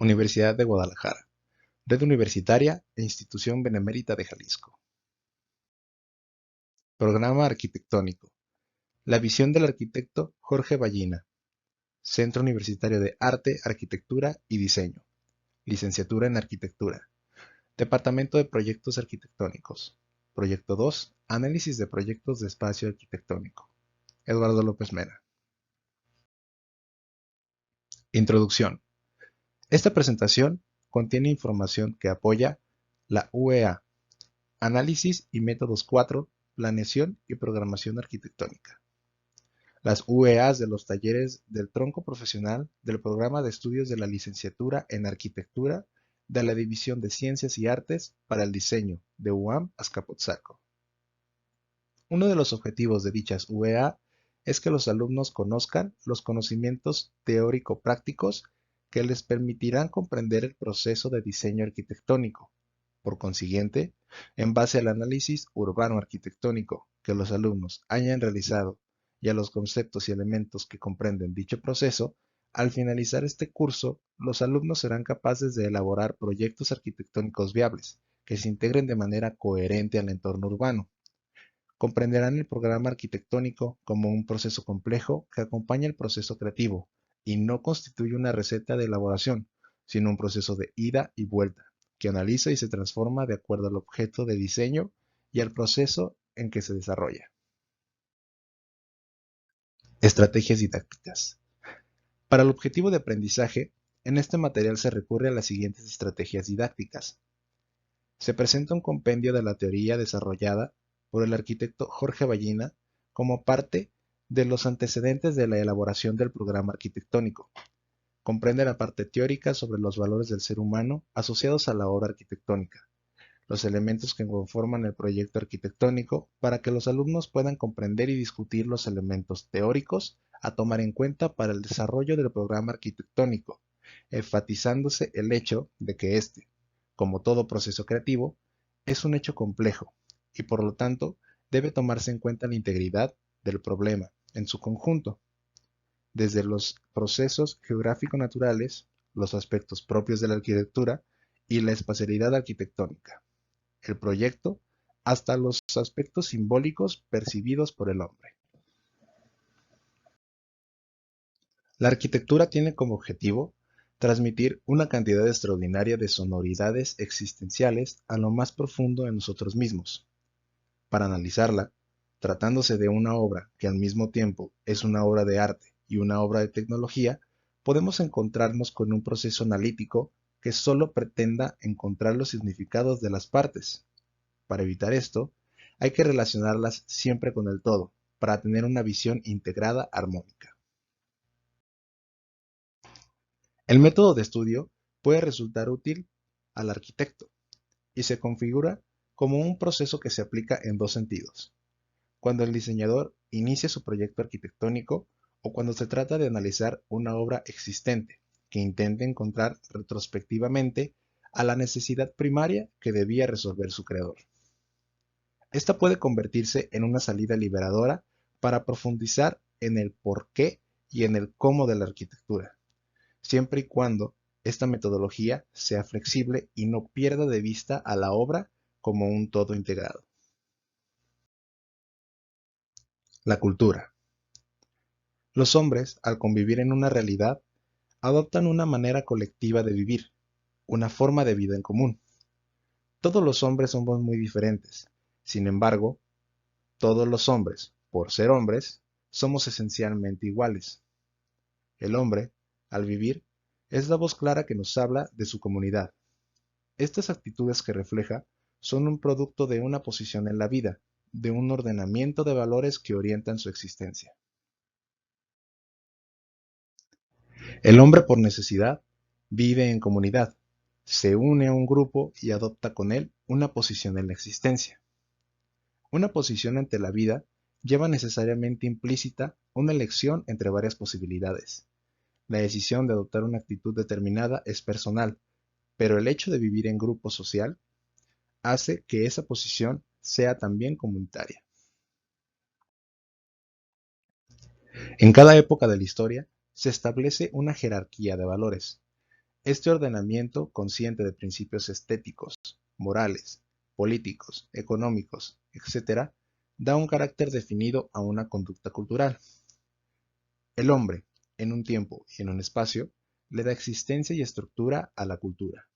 Universidad de Guadalajara, Red Universitaria e Institución Benemérita de Jalisco. Programa Arquitectónico. La visión del arquitecto Jorge Ballina. Centro Universitario de Arte, Arquitectura y Diseño. Licenciatura en Arquitectura. Departamento de Proyectos Arquitectónicos. Proyecto 2. Análisis de proyectos de espacio arquitectónico. Eduardo López Mena. Introducción. Esta presentación contiene información que apoya la UEA, Análisis y Métodos 4, Planeación y Programación Arquitectónica. Las UEAs de los talleres del tronco profesional del programa de estudios de la licenciatura en Arquitectura de la División de Ciencias y Artes para el Diseño de UAM Azcapotzalco. Uno de los objetivos de dichas UEA es que los alumnos conozcan los conocimientos teórico-prácticos que les permitirán comprender el proceso de diseño arquitectónico. Por consiguiente, en base al análisis urbano-arquitectónico que los alumnos hayan realizado y a los conceptos y elementos que comprenden dicho proceso, al finalizar este curso, los alumnos serán capaces de elaborar proyectos arquitectónicos viables que se integren de manera coherente al entorno urbano. Comprenderán el programa arquitectónico como un proceso complejo que acompaña el proceso creativo y no constituye una receta de elaboración, sino un proceso de ida y vuelta, que analiza y se transforma de acuerdo al objeto de diseño y al proceso en que se desarrolla. Estrategias didácticas. Para el objetivo de aprendizaje, en este material se recurre a las siguientes estrategias didácticas. Se presenta un compendio de la teoría desarrollada por el arquitecto Jorge Ballina como parte de los antecedentes de la elaboración del programa arquitectónico. Comprende la parte teórica sobre los valores del ser humano asociados a la obra arquitectónica, los elementos que conforman el proyecto arquitectónico para que los alumnos puedan comprender y discutir los elementos teóricos a tomar en cuenta para el desarrollo del programa arquitectónico, enfatizándose el hecho de que éste, como todo proceso creativo, es un hecho complejo y por lo tanto debe tomarse en cuenta la integridad del problema en su conjunto, desde los procesos geográfico-naturales, los aspectos propios de la arquitectura y la espacialidad arquitectónica, el proyecto, hasta los aspectos simbólicos percibidos por el hombre. La arquitectura tiene como objetivo transmitir una cantidad extraordinaria de sonoridades existenciales a lo más profundo de nosotros mismos. Para analizarla, tratándose de una obra que al mismo tiempo es una obra de arte y una obra de tecnología, podemos encontrarnos con un proceso analítico que solo pretenda encontrar los significados de las partes. Para evitar esto, hay que relacionarlas siempre con el todo, para tener una visión integrada armónica. El método de estudio puede resultar útil al arquitecto y se configura como un proceso que se aplica en dos sentidos: cuando el diseñador inicia su proyecto arquitectónico o cuando se trata de analizar una obra existente que intente encontrar retrospectivamente a la necesidad primaria que debía resolver su creador. Esta puede convertirse en una salida liberadora para profundizar en el porqué y en el cómo de la arquitectura, siempre y cuando esta metodología sea flexible y no pierda de vista a la obra como un todo integrado. La cultura. Los hombres, al convivir en una realidad, adoptan una manera colectiva de vivir, una forma de vida en común. Todos los hombres somos muy diferentes. Sin embargo, todos los hombres, por ser hombres, somos esencialmente iguales. El hombre, al vivir, es la voz clara que nos habla de su comunidad. Estas actitudes que refleja son un producto de una posición en la vida, de un ordenamiento de valores que orientan su existencia. El hombre por necesidad vive en comunidad, se une a un grupo y adopta con él una posición en la existencia. Una posición ante la vida lleva necesariamente implícita una elección entre varias posibilidades. La decisión de adoptar una actitud determinada es personal, pero el hecho de vivir en grupo social hace que esa posición sea también comunitaria. En cada época de la historia se establece una jerarquía de valores. Este ordenamiento, consciente de principios estéticos, morales, políticos, económicos, etc., da un carácter definido a una conducta cultural. El hombre, en un tiempo y en un espacio, le da existencia y estructura a la cultura.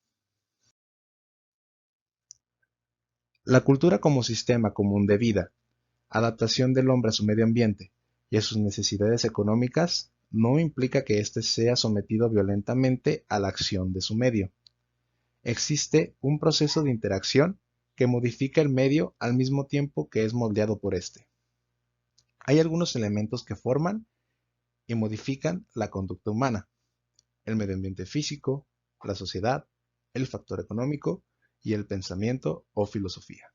La cultura como sistema común de vida, adaptación del hombre a su medio ambiente y a sus necesidades económicas, no implica que éste sea sometido violentamente a la acción de su medio. Existe un proceso de interacción que modifica el medio al mismo tiempo que es moldeado por éste. Hay algunos elementos que forman y modifican la conducta humana: el medio ambiente físico, la sociedad, el factor económico y el pensamiento o filosofía.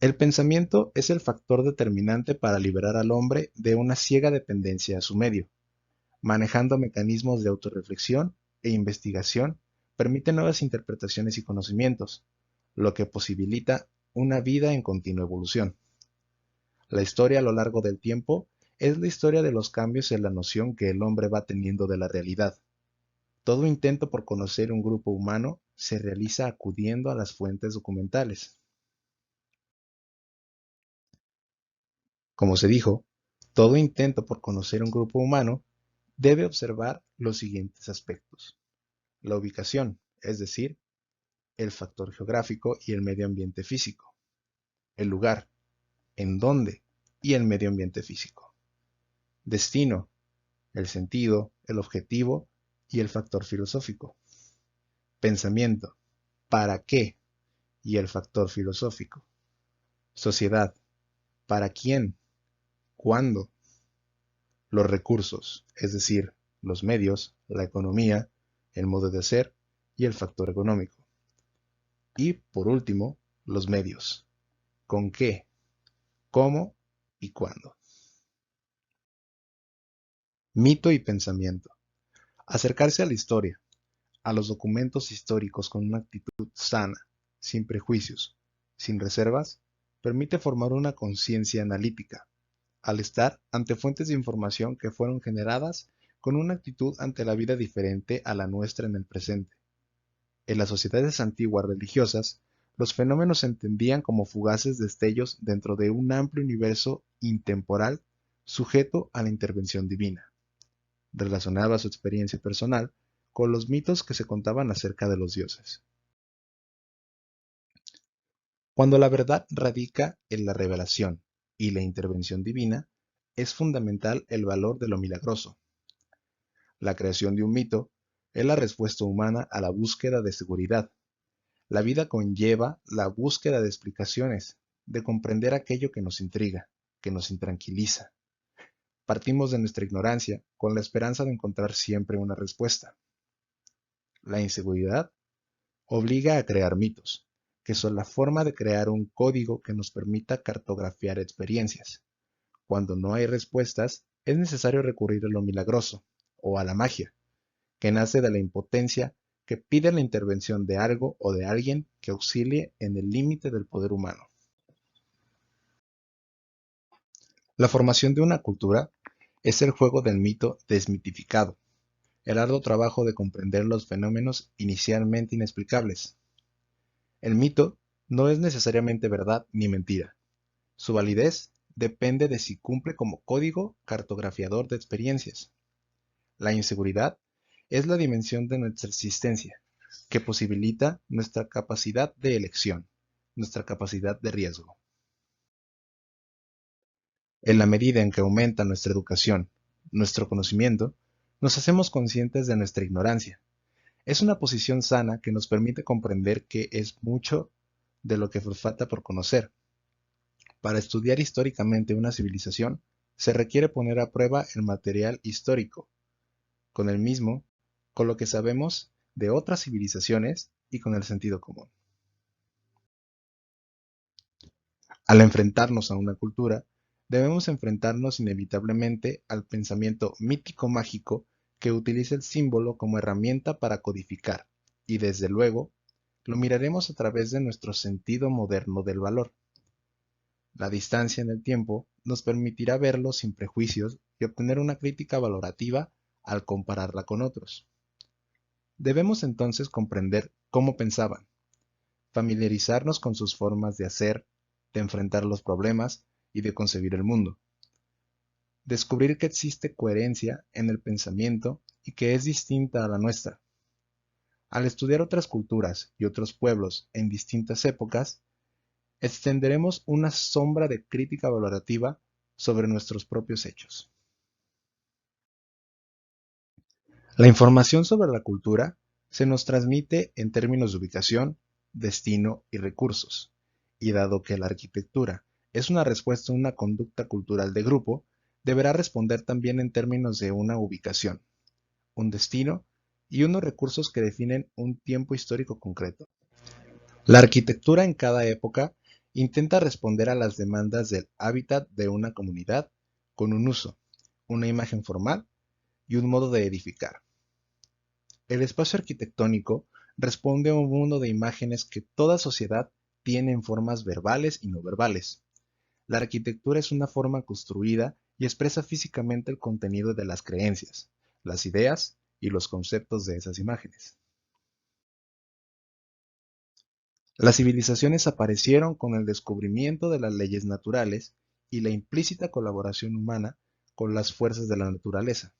El pensamiento es el factor determinante para liberar al hombre de una ciega dependencia a su medio. Manejando mecanismos de autorreflexión e investigación, permite nuevas interpretaciones y conocimientos, lo que posibilita una vida en continua evolución. La historia a lo largo del tiempo es la historia de los cambios en la noción que el hombre va teniendo de la realidad. Todo intento por conocer un grupo humano se realiza acudiendo a las fuentes documentales. Como se dijo, todo intento por conocer un grupo humano debe observar los siguientes aspectos: la ubicación, es decir, el factor geográfico y el medio ambiente físico; el lugar, en dónde, y el medio ambiente físico; destino, el sentido, el objetivo y el factor filosófico; pensamiento, para qué, y el factor filosófico; sociedad, para quién, cuándo; los recursos, es decir, los medios, la economía, el modo de ser y el factor económico; y, por último, los medios, con qué, cómo y cuándo. Mito y pensamiento. Acercarse a la historia, a los documentos históricos con una actitud sana, sin prejuicios, sin reservas, permite formar una conciencia analítica, al estar ante fuentes de información que fueron generadas con una actitud ante la vida diferente a la nuestra en el presente. En las sociedades antiguas religiosas, los fenómenos se entendían como fugaces destellos dentro de un amplio universo intemporal sujeto a la intervención divina. Relacionaba su experiencia personal con los mitos que se contaban acerca de los dioses. Cuando la verdad radica en la revelación y la intervención divina, es fundamental el valor de lo milagroso. La creación de un mito es la respuesta humana a la búsqueda de seguridad. La vida conlleva la búsqueda de explicaciones, de comprender aquello que nos intriga, que nos intranquiliza. Partimos de nuestra ignorancia con la esperanza de encontrar siempre una respuesta. La inseguridad obliga a crear mitos, que son la forma de crear un código que nos permita cartografiar experiencias. Cuando no hay respuestas, es necesario recurrir a lo milagroso, o a la magia, que nace de la impotencia, que pide la intervención de algo o de alguien que auxilie en el límite del poder humano. La formación de una cultura es el juego del mito desmitificado, el arduo trabajo de comprender los fenómenos inicialmente inexplicables. El mito no es necesariamente verdad ni mentira. Su validez depende de si cumple como código cartografiador de experiencias. La inseguridad es la dimensión de nuestra existencia, que posibilita nuestra capacidad de elección, nuestra capacidad de riesgo. En la medida en que aumenta nuestra educación, nuestro conocimiento, nos hacemos conscientes de nuestra ignorancia. Es una posición sana que nos permite comprender que es mucho de lo que nos falta por conocer. Para estudiar históricamente una civilización, se requiere poner a prueba el material histórico, con el mismo, con lo que sabemos de otras civilizaciones y con el sentido común. Al enfrentarnos a una cultura, debemos enfrentarnos inevitablemente al pensamiento mítico-mágico que utiliza el símbolo como herramienta para codificar, y desde luego, lo miraremos a través de nuestro sentido moderno del valor. La distancia en el tiempo nos permitirá verlo sin prejuicios y obtener una crítica valorativa al compararla con otros. Debemos entonces comprender cómo pensaban, familiarizarnos con sus formas de hacer, de enfrentar los problemas y de concebir el mundo. Descubrir que existe coherencia en el pensamiento y que es distinta a la nuestra. Al estudiar otras culturas y otros pueblos en distintas épocas, extenderemos una sombra de crítica valorativa sobre nuestros propios hechos. La información sobre la cultura se nos transmite en términos de ubicación, destino y recursos, y dado que la arquitectura es una respuesta a una conducta cultural de grupo, deberá responder también en términos de una ubicación, un destino y unos recursos que definen un tiempo histórico concreto. La arquitectura en cada época intenta responder a las demandas del hábitat de una comunidad con un uso, una imagen formal y un modo de edificar. El espacio arquitectónico responde a un mundo de imágenes que toda sociedad tiene en formas verbales y no verbales. La arquitectura es una forma construida y expresa físicamente el contenido de las creencias, las ideas y los conceptos de esas imágenes. Las civilizaciones aparecieron con el descubrimiento de las leyes naturales y la implícita colaboración humana con las fuerzas de la naturaleza.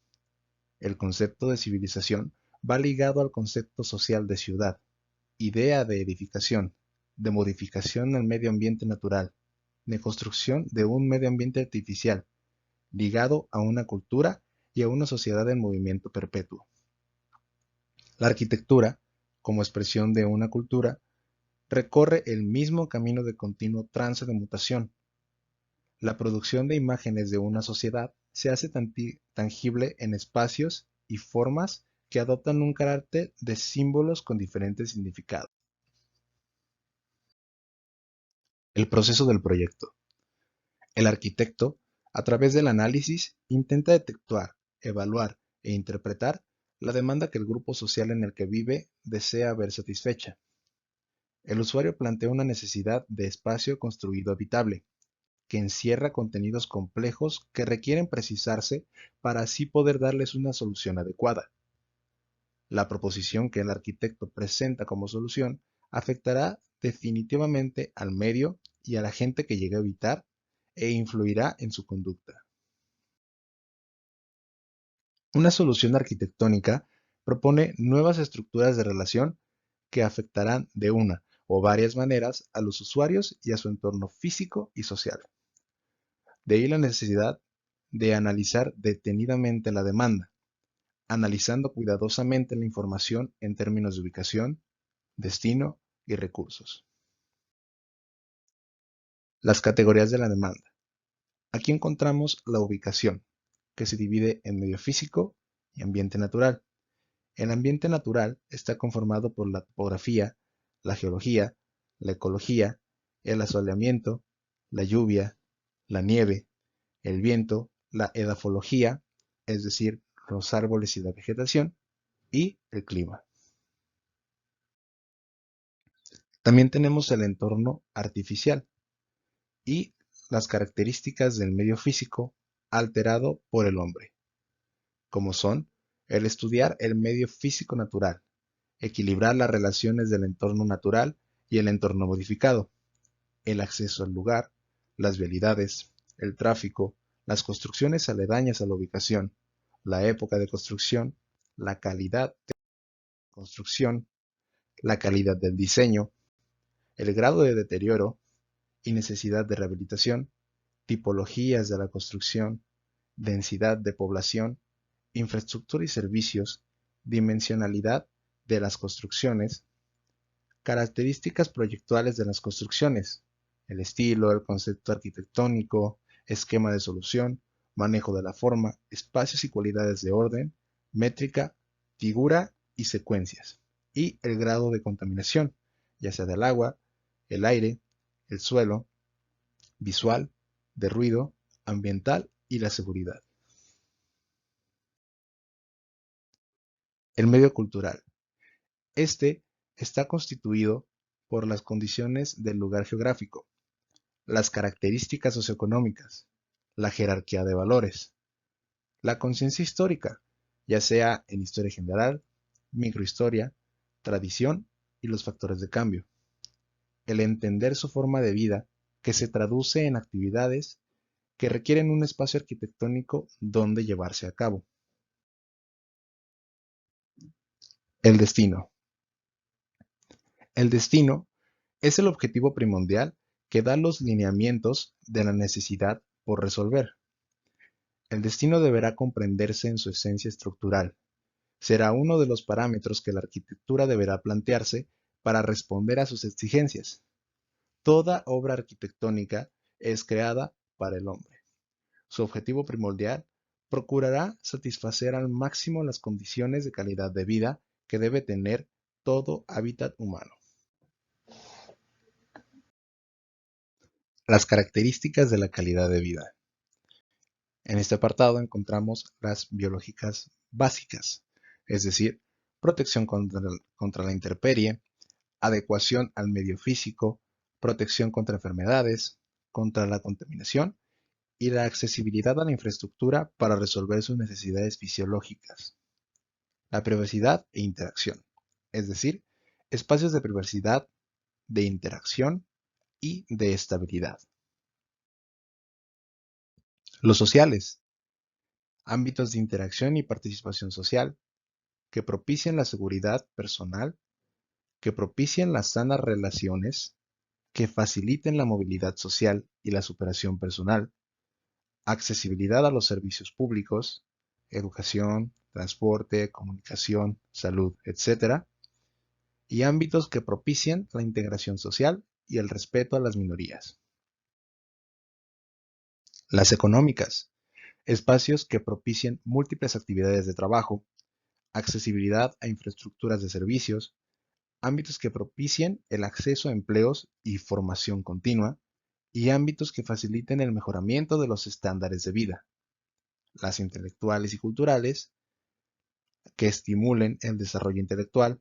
El concepto de civilización va ligado al concepto social de ciudad, idea de edificación, de modificación al medio ambiente natural, de construcción de un medio ambiente artificial, ligado a una cultura y a una sociedad en movimiento perpetuo. La arquitectura, como expresión de una cultura, recorre el mismo camino de continuo trance de mutación. La producción de imágenes de una sociedad se hace tangible en espacios y formas que adoptan un carácter de símbolos con diferentes significados. El proceso del proyecto. El arquitecto, a través del análisis, intenta detectar, evaluar e interpretar la demanda que el grupo social en el que vive desea ver satisfecha. El usuario plantea una necesidad de espacio construido habitable, que encierra contenidos complejos que requieren precisarse para así poder darles una solución adecuada. La proposición que el arquitecto presenta como solución afectará definitivamente al medio y a la gente que llegue a habitar e influirá en su conducta. Una solución arquitectónica propone nuevas estructuras de relación que afectarán de una o varias maneras a los usuarios y a su entorno físico y social. De ahí la necesidad de analizar detenidamente la demanda, analizando cuidadosamente la información en términos de ubicación, destino y recursos. Las categorías de la demanda. Aquí encontramos la ubicación, que se divide en medio físico y ambiente natural. El ambiente natural está conformado por la topografía, la geología, la ecología, el asoleamiento, la lluvia, la nieve, el viento, la edafología, es decir, los árboles y la vegetación, y el clima. También tenemos el entorno artificial y las características del medio físico alterado por el hombre, como son el estudiar el medio físico natural, equilibrar las relaciones del entorno natural y el entorno modificado, el acceso al lugar, las vialidades, el tráfico, las construcciones aledañas a la ubicación, la época de construcción, la calidad de construcción, la calidad del diseño, el grado de deterioro y necesidad de rehabilitación, tipologías de la construcción, densidad de población, infraestructura y servicios, dimensionalidad de las construcciones, características proyectuales de las construcciones, el estilo, el concepto arquitectónico, esquema de solución, manejo de la forma, espacios y cualidades de orden, métrica, figura y secuencias, y el grado de contaminación, ya sea del agua, el aire, el suelo, visual, de ruido, ambiental y la seguridad. El medio cultural. Este está constituido por las condiciones del lugar geográfico, las características socioeconómicas, la jerarquía de valores, la conciencia histórica, ya sea en historia general, microhistoria, tradición y los factores de cambio. El entender su forma de vida, que se traduce en actividades que requieren un espacio arquitectónico donde llevarse a cabo. El destino. El destino es el objetivo primordial que da los lineamientos de la necesidad por resolver. El destino deberá comprenderse en su esencia estructural. Será uno de los parámetros que la arquitectura deberá plantearse para responder a sus exigencias. Toda obra arquitectónica es creada para el hombre. Su objetivo primordial procurará satisfacer al máximo las condiciones de calidad de vida que debe tener todo hábitat humano. Las características de la calidad de vida. En este apartado encontramos las biológicas básicas, es decir, protección contra la intemperie, adecuación al medio físico, protección contra enfermedades, contra la contaminación y la accesibilidad a la infraestructura para resolver sus necesidades fisiológicas. La privacidad e interacción, es decir, espacios de privacidad, de interacción y de estabilidad. Los sociales, ámbitos de interacción y participación social que propician la seguridad personal, que propician las sanas relaciones, que faciliten la movilidad social y la superación personal, accesibilidad a los servicios públicos, educación, transporte, comunicación, salud, etc., y ámbitos que propician la integración social y el respeto a las minorías. Las económicas, espacios que propicien múltiples actividades de trabajo, accesibilidad a infraestructuras de servicios, ámbitos que propicien el acceso a empleos y formación continua, y ámbitos que faciliten el mejoramiento de los estándares de vida. Las intelectuales y culturales, que estimulen el desarrollo intelectual,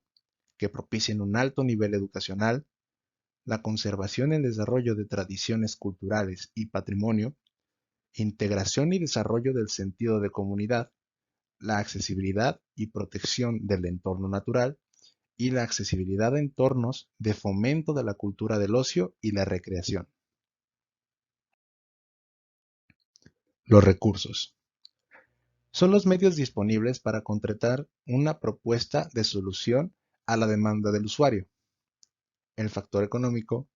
que propicien un alto nivel educacional, la conservación y el desarrollo de tradiciones culturales y patrimonio, integración y desarrollo del sentido de comunidad, la accesibilidad y protección del entorno natural y la accesibilidad a entornos de fomento de la cultura del ocio y la recreación. Los recursos. Son los medios disponibles para concretar una propuesta de solución a la demanda del usuario. El factor económico,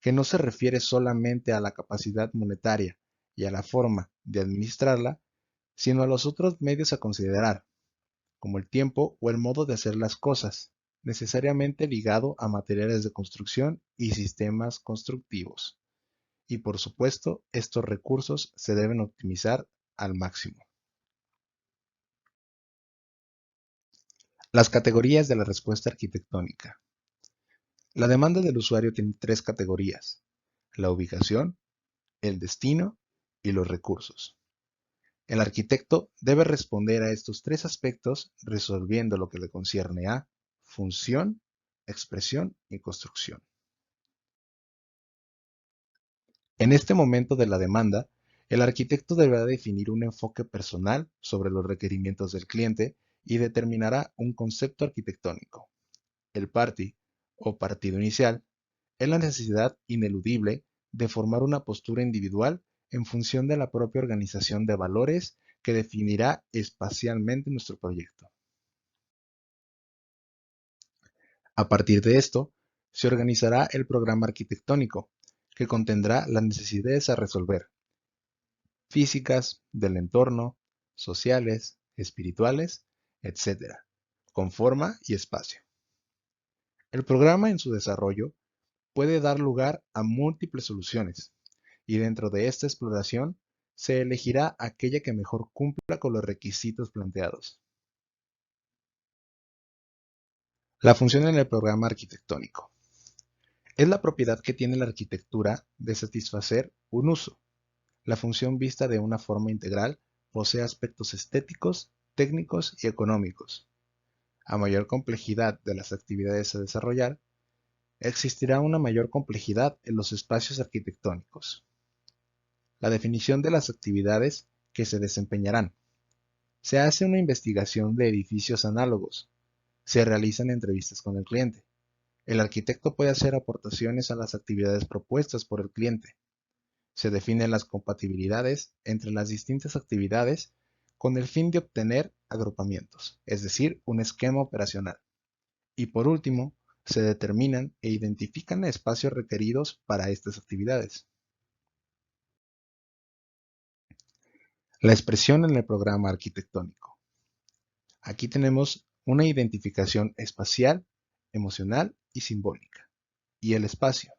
que no se refiere solamente a la capacidad monetaria y a la forma de administrarla, sino a los otros medios a considerar, como el tiempo o el modo de hacer las cosas, necesariamente ligado a materiales de construcción y sistemas constructivos. Y por supuesto, estos recursos se deben optimizar al máximo. Las categorías de la respuesta arquitectónica. La demanda del usuario tiene tres categorías: la ubicación, el destino y los recursos. El arquitecto debe responder a estos tres aspectos resolviendo lo que le concierne a función, expresión y construcción. En este momento de la demanda, el arquitecto deberá definir un enfoque personal sobre los requerimientos del cliente y determinará un concepto arquitectónico. El party, o partido inicial, es la necesidad ineludible de formar una postura individual en función de la propia organización de valores que definirá espacialmente nuestro proyecto. A partir de esto, se organizará el programa arquitectónico, que contendrá las necesidades a resolver, físicas, del entorno, sociales, espirituales, etc., con forma y espacio. El programa en su desarrollo puede dar lugar a múltiples soluciones, y dentro de esta exploración se elegirá aquella que mejor cumpla con los requisitos planteados. La función en el programa arquitectónico. Es la propiedad que tiene la arquitectura de satisfacer un uso. La función vista de una forma integral posee aspectos estéticos, técnicos y económicos. A mayor complejidad de las actividades a desarrollar, existirá una mayor complejidad en los espacios arquitectónicos. La definición de las actividades que se desempeñarán. Se hace una investigación de edificios análogos. Se realizan entrevistas con el cliente. El arquitecto puede hacer aportaciones a las actividades propuestas por el cliente. Se definen las compatibilidades entre las distintas actividades con el fin de obtener agrupamientos, es decir, un esquema operacional. Y por último, se determinan e identifican espacios requeridos para estas actividades. La expresión en el programa arquitectónico. Aquí tenemos una identificación espacial, emocional y simbólica. Y el espacio.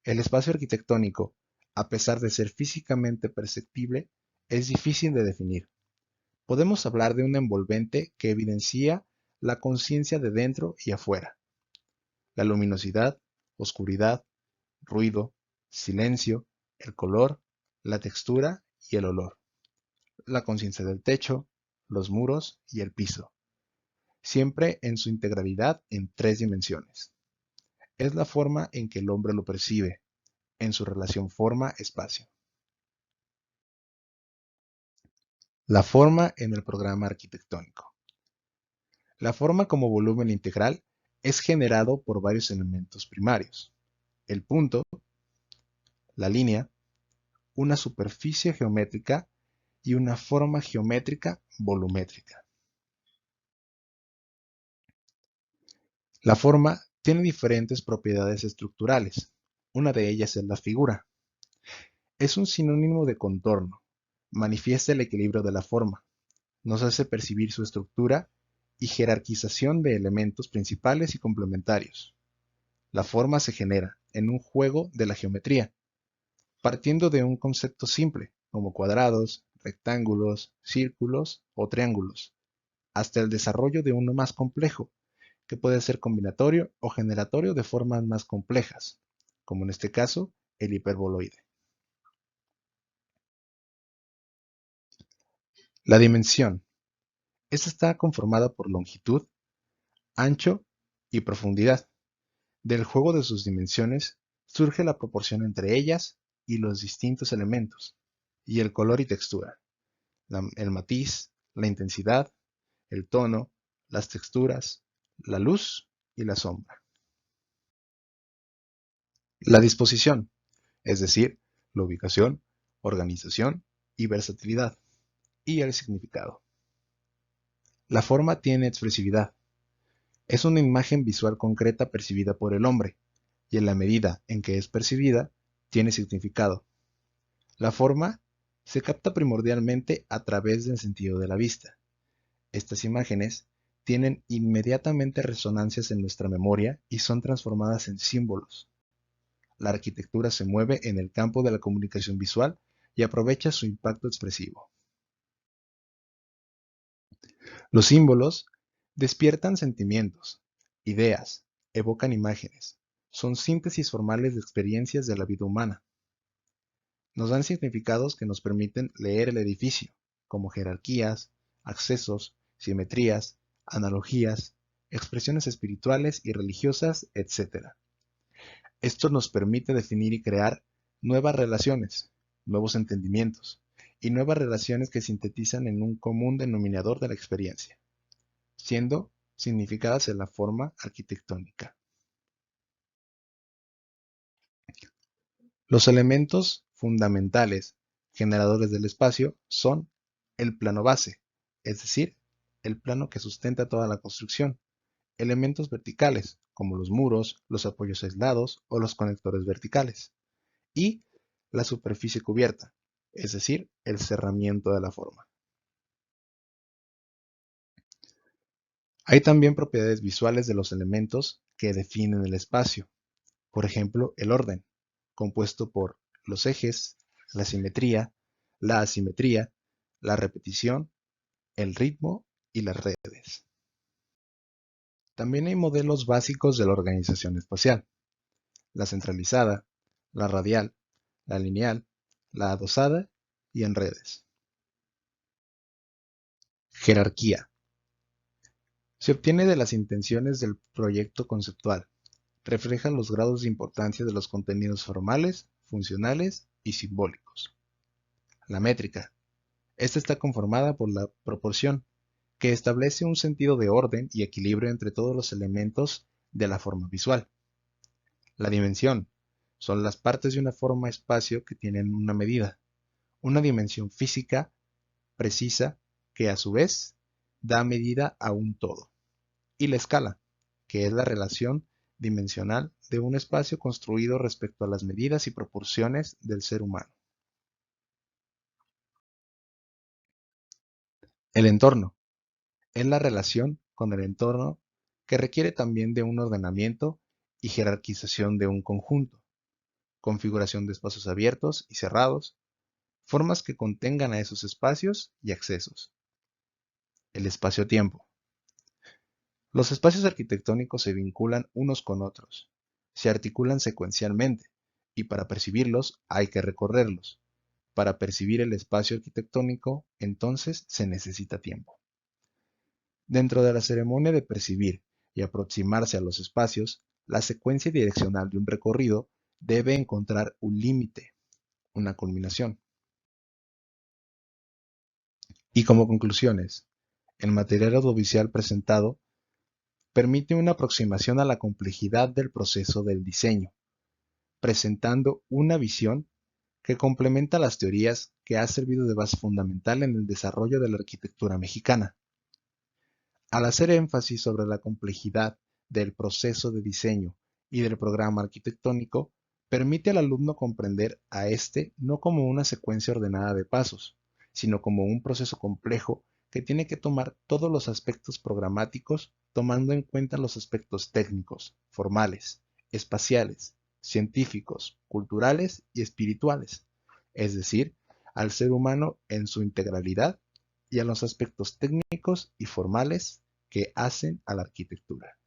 El espacio arquitectónico, a pesar de ser físicamente perceptible, es difícil de definir. Podemos hablar de un envolvente que evidencia la conciencia de dentro y afuera. La luminosidad, oscuridad, ruido, silencio, el color, la textura y el olor. La conciencia del techo, los muros y el piso. Siempre en su integralidad en 3 dimensiones. Es la forma en que el hombre lo percibe, en su relación forma-espacio. La forma en el programa arquitectónico. La forma como volumen integral es generado por varios elementos primarios. El punto, la línea, una superficie geométrica y una forma geométrica volumétrica. La forma tiene diferentes propiedades estructurales. Una de ellas es la figura. Es un sinónimo de contorno. Manifiesta el equilibrio de la forma. Nos hace percibir su estructura y jerarquización de elementos principales y complementarios. La forma se genera en un juego de la geometría, partiendo de un concepto simple, como cuadrados, rectángulos, círculos o triángulos, hasta el desarrollo de uno más complejo, que puede ser combinatorio o generatorio de formas más complejas, como en este caso el hiperboloide. La dimensión. Esta está conformada por longitud, ancho y profundidad. Del juego de sus dimensiones surge la proporción entre ellas y los distintos elementos, y el color y textura, el matiz, la intensidad, el tono, las texturas, la luz y la sombra. La disposición, es decir, la ubicación, organización y versatilidad, y el significado. La forma tiene expresividad. Es una imagen visual concreta percibida por el hombre, y en la medida en que es percibida, tiene significado. La forma se capta primordialmente a través del sentido de la vista. Estas imágenes tienen inmediatamente resonancias en nuestra memoria y son transformadas en símbolos. La arquitectura se mueve en el campo de la comunicación visual y aprovecha su impacto expresivo. Los símbolos despiertan sentimientos, ideas, evocan imágenes, son síntesis formales de experiencias de la vida humana. Nos dan significados que nos permiten leer el edificio, como jerarquías, accesos, simetrías, analogías, expresiones espirituales y religiosas, etc. Esto nos permite definir y crear nuevas relaciones, nuevos entendimientos y nuevas relaciones que sintetizan en un común denominador de la experiencia, siendo significadas en la forma arquitectónica. Los elementos fundamentales generadores del espacio son el plano base, es decir, el plano que sustenta toda la construcción, elementos verticales, como los muros, los apoyos aislados o los conectores verticales, y la superficie cubierta, es decir, el cerramiento de la forma. Hay también propiedades visuales de los elementos que definen el espacio, por ejemplo, el orden, compuesto por los ejes, la simetría, la asimetría, la repetición, el ritmo y las redes. También hay modelos básicos de la organización espacial: la centralizada, la radial, la lineal, la adosada y en redes. Jerarquía. Se obtiene de las intenciones del proyecto conceptual. Refleja los grados de importancia de los contenidos formales, funcionales y simbólicos. La métrica. Esta está conformada por la proporción, que establece un sentido de orden y equilibrio entre todos los elementos de la forma visual. La dimensión son las partes de una forma espacio que tienen una medida, una dimensión física precisa que a su vez da medida a un todo. Y la escala, que es la relación dimensional de un espacio construido respecto a las medidas y proporciones del ser humano. El entorno es la relación con el entorno que requiere también de un ordenamiento y jerarquización de un conjunto, configuración de espacios abiertos y cerrados, formas que contengan a esos espacios y accesos. El espacio-tiempo. Los espacios arquitectónicos se vinculan unos con otros, se articulan secuencialmente, y para percibirlos hay que recorrerlos. Para percibir el espacio arquitectónico, entonces, se necesita tiempo. Dentro de la ceremonia de percibir y aproximarse a los espacios, la secuencia direccional de un recorrido debe encontrar un límite, una culminación. Y como conclusiones, el material audiovisual presentado permite una aproximación a la complejidad del proceso del diseño, presentando una visión que complementa las teorías que ha servido de base fundamental en el desarrollo de la arquitectura mexicana. Al hacer énfasis sobre la complejidad del proceso de diseño y del programa arquitectónico, permite al alumno comprender a este no como una secuencia ordenada de pasos, sino como un proceso complejo que tiene que tomar todos los aspectos programáticos, tomando en cuenta los aspectos técnicos, formales, espaciales, científicos, culturales y espirituales, es decir, al ser humano en su integralidad y a los aspectos técnicos y formales que hacen a la arquitectura.